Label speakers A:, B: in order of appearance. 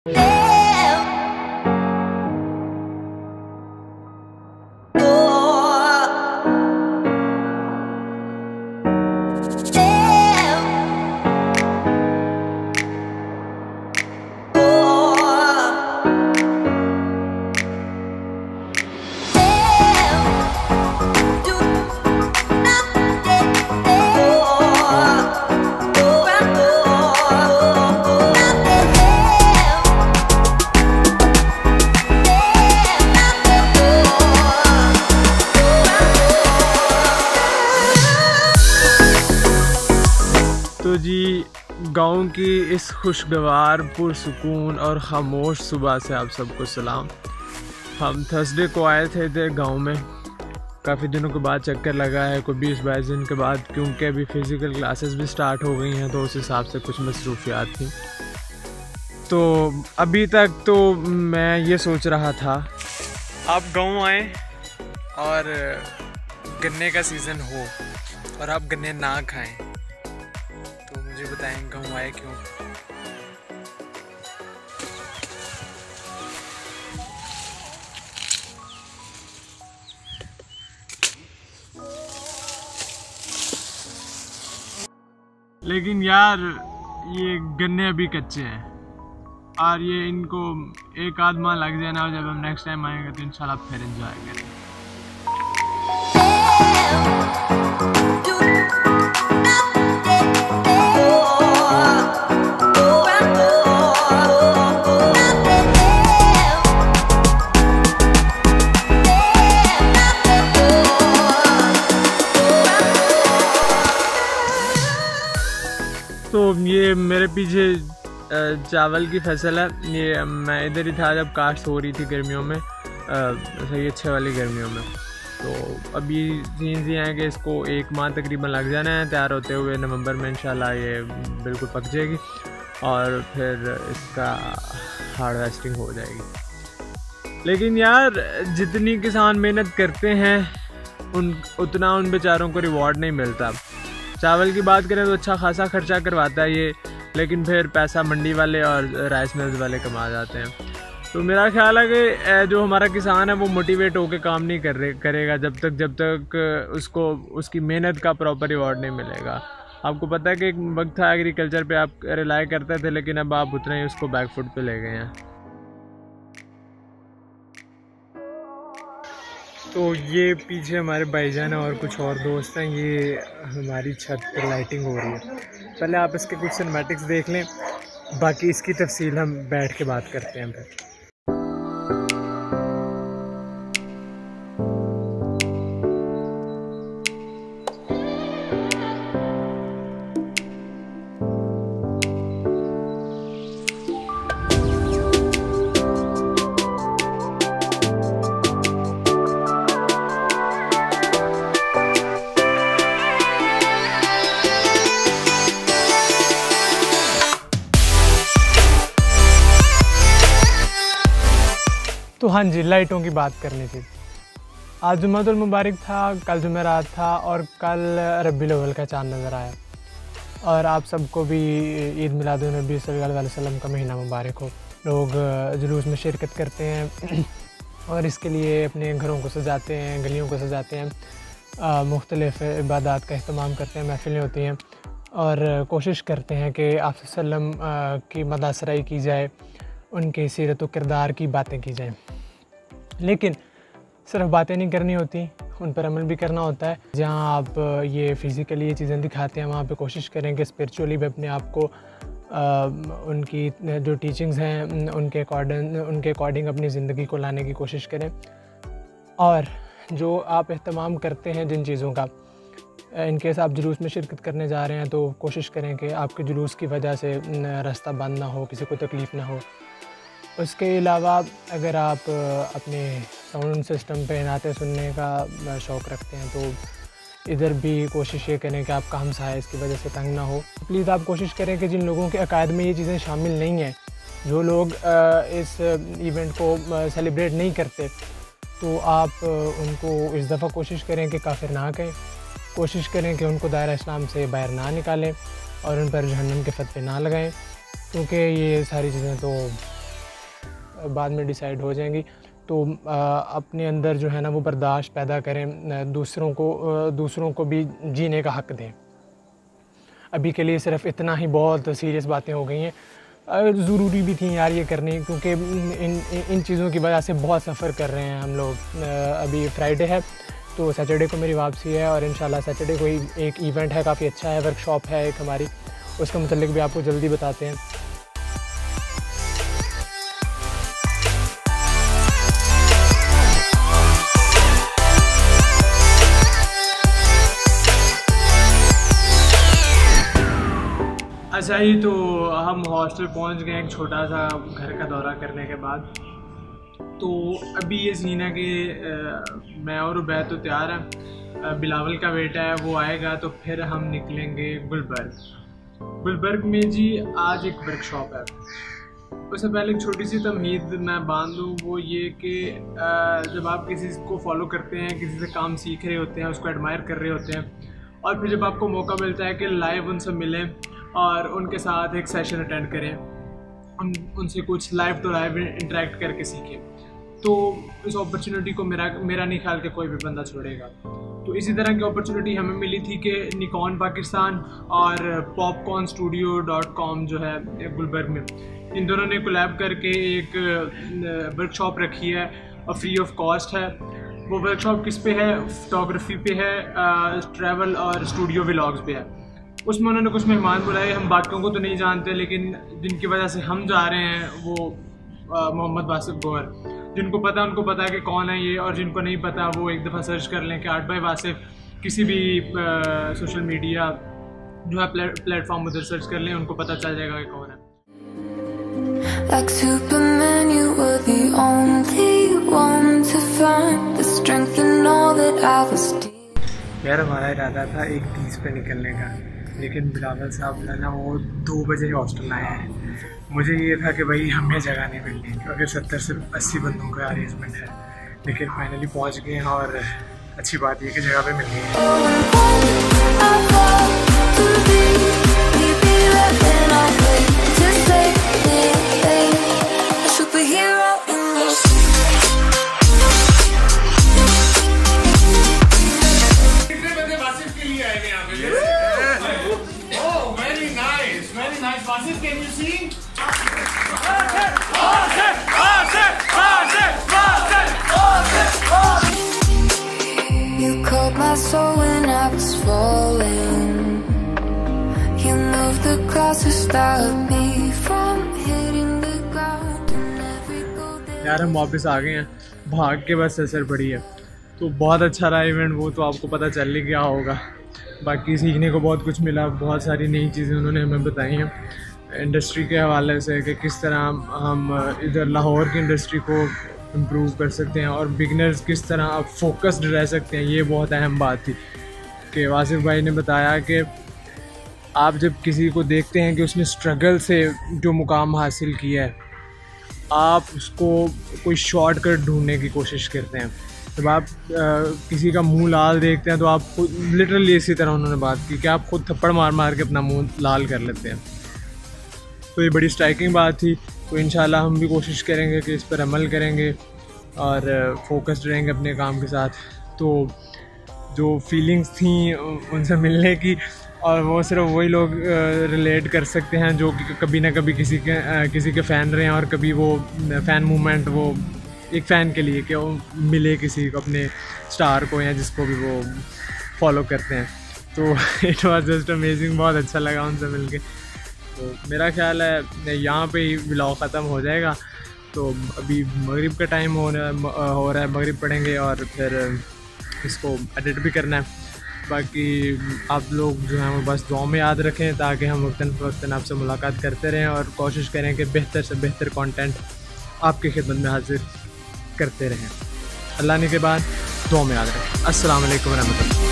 A: तो जी, गाँव की इस खुशगवार पुरसुकून और ख़ामोश सुबह से आप सबको सलाम। हम थर्सडे को आए थे गांव में। काफ़ी दिनों के बाद चक्कर लगा है, कोई 20-22 दिन के बाद, क्योंकि अभी फ़िज़िकल क्लासेस भी स्टार्ट हो गई हैं तो उस हिसाब से कुछ मसरूफियात थी। तो अभी तक तो मैं ये सोच रहा था आप गांव आएँ और गन्ने का सीज़न हो और आप गन्ने ना खाएं, तो मुझे बताएं गाँव आए क्यों? लेकिन यार ये गन्ने अभी कच्चे हैं और ये इनको एक आध माह लग जाए ना, जब हम नेक्स्ट टाइम आएंगे तो इंशाल्लाह फिर एंजॉय करेंगे। तो ये मेरे पीछे चावल की फसल है। ये मैं इधर ही था जब काश्त हो रही थी गर्मियों में, सही अच्छे वाली गर्मियों में। तो अभी सीन ये है कि इसको 1 माह तकरीबन लग जाना है तैयार होते हुए। नवंबर में इंशाल्लाह ये बिल्कुल पक जाएगी और फिर इसका हार्वेस्टिंग हो जाएगी। लेकिन यार जितनी किसान मेहनत करते हैं उतना उन बेचारों को रिवॉर्ड नहीं मिलता। चावल की बात करें तो अच्छा खासा खर्चा करवाता है ये, लेकिन फिर पैसा मंडी वाले और राइस मिल्स वाले कमा जाते हैं। तो मेरा ख्याल है कि जो हमारा किसान है वो मोटिवेट होकर काम नहीं करेगा जब तक उसको उसकी मेहनत का प्रॉपर रिवॉर्ड नहीं मिलेगा। आपको पता है कि एक वक्त था एग्रीकल्चर पे आप रिलाई करते थे, लेकिन अब आप उतना ही उसको बैकफुट पे ले गए हैं। तो ये पीछे हमारे भाईजान और कुछ और दोस्त हैं, ये हमारी छत पर लाइटिंग हो रही है। पहले आप इसके कुछ सिनेमैटिक्स देख लें, बाकी इसकी तफसील हम बैठ के बात करते हैं फिर। तो हाँ जी, लाइटों की बात करनी थी। आज जुम्मतुल मुबारक था, कल जुमेरात था और कल रब्बीउल अव्वल का चाँद नज़र आया। और आप सबको भी ईद मिलादुन्नबी सल्लल्लाहु अलैहि वसल्लम का महीना मुबारक हो। लोग जुलूस में शिरकत करते हैं और इसके लिए अपने घरों को सजाते हैं, गलियों को सजाते हैं, मुख्तलिफ़ इबादत का अहतमाम करते हैं, महफ़िलें होती हैं और कोशिश करते हैं कि आप सल्लम की मदासराई की जाए, उनके सीरत व किरदार की बातें की जाएं। लेकिन सिर्फ बातें नहीं करनी होती, उन पर अमल भी करना होता है। जहाँ आप ये फ़िज़िकली ये चीज़ें दिखाते हैं, वहाँ पे कोशिश करें कि स्पिरिचुअली भी अपने आप को उनकी जो टीचिंग्स हैं उनके अकॉर्डिंग अपनी ज़िंदगी को लाने की कोशिश करें। और जो आप एहतमाम करते हैं जिन चीज़ों का, इनकेस आप जुलूस में शिरकत करने जा रहे हैं तो कोशिश करें कि आपके जुलूस की वजह से रास्ता बंद ना हो, किसी को तकलीफ़ ना हो। उसके अलावा अगर आप अपने साउंड सिस्टम पे नाते सुनने का शौक़ रखते हैं तो इधर भी कोशिश ये करें कि आपका हमसाया इसकी वजह से तंग ना हो। प्लीज़ आप कोशिश करें कि जिन लोगों के अकायद में ये चीज़ें शामिल नहीं हैं, जो लोग इस इवेंट को सेलिब्रेट नहीं करते, तो आप उनको इस दफ़ा कोशिश करें कि काफिर ना कहें, कोशिश करें कि उनको दायरा इस्लाम से बाहर ना निकालें और उन पर जहन्नम के फतवे ना लगाएं, क्योंकि ये सारी चीज़ें तो बाद में डिसाइड हो जाएंगी। तो अपने अंदर जो है ना वो बर्दाश्त पैदा करें, दूसरों को भी जीने का हक़ दें। अभी के लिए सिर्फ इतना ही बहुत सीरियस बातें हो गई हैं, ज़रूरी भी थी यार ये करनी, क्योंकि इन चीज़ों की वजह से बहुत सफ़र कर रहे हैं हम लोग। अभी फ्राइडे है तो सैटरडे को मेरी वापसी है, और इंशाल्लाह सैटरडे को एक इवेंट है, काफ़ी अच्छा है, वर्कशॉप है एक हमारी, उसका मतलब भी आपको जल्दी बताते हैं। अच्छा ही तो हम हॉस्टल पहुंच गए एक छोटा सा घर का दौरा करने के बाद। तो अभी ये सीन है कि मैं और उबैद तो तैयार हैं, बिलावल का बेटा है वो आएगा तो फिर हम निकलेंगे गुलबर्ग में जी। आज एक वर्कशॉप है, उससे पहले एक छोटी सी तमहीद मैं बांध दूँ, वो ये कि जब आप किसी को फॉलो करते हैं, किसी से काम सीख रहे होते हैं, उसको एडमायर कर रहे होते हैं, और फिर जब आपको मौका मिलता है कि लाइव उनसे मिलें और उनके साथ एक सेशन अटेंड करें, उनसे कुछ लाइव तो लाइव इंटरेक्ट करके सीखें, तो इस अपॉर्चुनिटी को मेरा नहीं ख्याल कि कोई भी बंदा छोड़ेगा। तो इसी तरह की अपॉर्चुनिटी हमें मिली थी कि निकॉन पाकिस्तान और popcornstudio.com जो है गुलबर्ग में, इन दोनों ने कोलैब करके एक वर्कशॉप रखी है और फ्री ऑफ कॉस्ट है। वो वर्कशॉप किस पे है? फोटोग्राफी पे है, ट्रैवल और स्टूडियो व्लॉग्स पे है। उसमें उन्होंने कुछ मेहमान बुलाए, हम बाकियों को तो नहीं जानते, लेकिन जिनकी वजह से हम जा रहे हैं वो मोहम्मद वासिफ गोहर, जिनको पता उनको पता है कि कौन है ये, और जिनको नहीं पता वो एक दफ़ा सर्च कर लें कि आर्ट बाय वासिफ, किसी भी सोशल मीडिया जो है प्लेटफॉर्म उधर सर्च कर लें, उनको पता चल जाएगा कि कौन है।
B: Like Superman, you were the only one to find the strength in all that I was deep.
A: यार हमारा इरादा था 1:30 पे निकलने का, लेकिन बिलावल साहब जो है ना वो 2 बजे हॉस्टल आए हैं। मुझे ये था कि भाई हमें जगह नहीं मिलनी, क्योंकि 70 से 80 बंदों का अरेंजमेंट है, लेकिन फाइनली पहुंच गए हैं, और अच्छी बात ये कि जगह पे मिल गई है।
C: Can you sing?
B: You called my soul when I was falling. You moved the clouds to stop me from hitting the ground.
A: यार हम वापस आ गए हैं, भाग के बस असर पड़ी है। तो बहुत अच्छा रहा इवेंट, वो तो आपको पता चल ही गया होगा। बाकी सीखने को बहुत कुछ मिला, बहुत सारी नई चीज़ें उन्होंने हमें बताई हैं इंडस्ट्री के हवाले से, कि किस तरह हम इधर लाहौर की इंडस्ट्री को इम्प्रूव कर सकते हैं, और बिगनर्स किस तरह आप फोकस्ड रह सकते हैं। ये बहुत अहम बात थी कि वासिफ भाई ने बताया कि आप जब किसी को देखते हैं कि उसने स्ट्रगल से जो मुकाम हासिल किया है, आप उसको कोई शॉर्टकट ढूंढने की कोशिश करते हैं। जब आप किसी का मुंह लाल देखते हैं तो आप खुद, लिटरली इसी तरह उन्होंने बात की कि आप खुद थप्पड़ मार मार के अपना मुंह लाल कर लेते हैं। तो ये बड़ी स्ट्राइकिंग बात थी। तो इंशाल्लाह हम भी कोशिश करेंगे कि इस पर अमल करेंगे और फोकस्ड रहेंगे अपने काम के साथ। तो जो फीलिंग्स थी उनसे मिलने की, और वो सिर्फ वही लोग रिलेट कर सकते हैं जो कि कभी ना कभी किसी के फ़ैन रहे हैं, और कभी वो फ़ैन मूवमेंट वो एक फ़ैन के लिए कि वो मिले किसी को, अपने स्टार को या जिसको भी वो फॉलो करते हैं। तो इट वाज जस्ट अमेजिंग, बहुत अच्छा लगा उनसे मिलके। तो मेरा ख्याल है यहाँ पे ही व्लॉग ख़त्म हो जाएगा। तो अभी मगरिब का टाइम हो रहा है, मगरिब पढ़ेंगे और फिर इसको एडिट भी करना है। बाकी आप लोग जो हैं वो बस दुआ में याद रखें, ताकि हम वक्तन फ़वक्तन आपसे मुलाकात करते रहें और कोशिश करें कि बेहतर से बेहतर कंटेंट आपकी खिदमत में हाजिर करते रहें। अल्लाह ने के बाद दुआ में याद रखें। अस्सलाम वालेकुम रहमतुल्लाह।